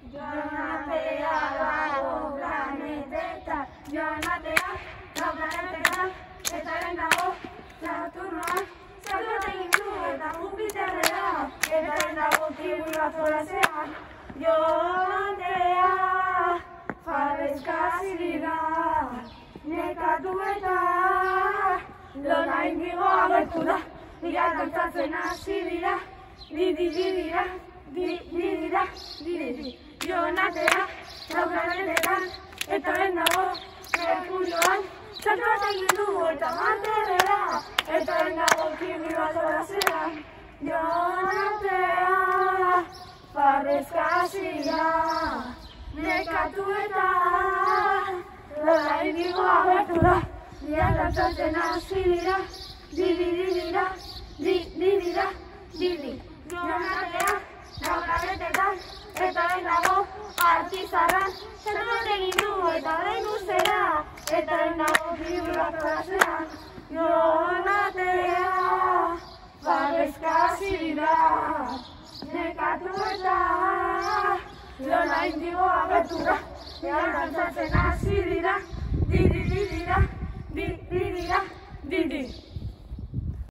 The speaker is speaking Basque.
Joanatea dago planetetan, joanatea dago planetetan, eta lehenago Saturnoa, salto egin du eta Jupiterrera, eta lehenago tribui bat jolasean. Joanatea fareska hasi da, nekatu eta lona indigo agertu da, dira kantzatzen hasi dira, dira. Joanatea dago planetetan, eta lehenago Merkurioan, salto bat egin du eta Marterrera, eta lehenago tribui bat jolasean. Joanatea fareska hasi da, nekatu eta lona indigo agertu da, dira kantzatzen hasi dira, dira. Joanatea dago planetetan, eta lehenago Artizarran, salto bat egin du eta Venusera, eta lehenago tribui bat jolasean. Joanatea fareska hasi da, nekatu eta lona indigo agertu da, dira kantzatzen hasi dira, dira.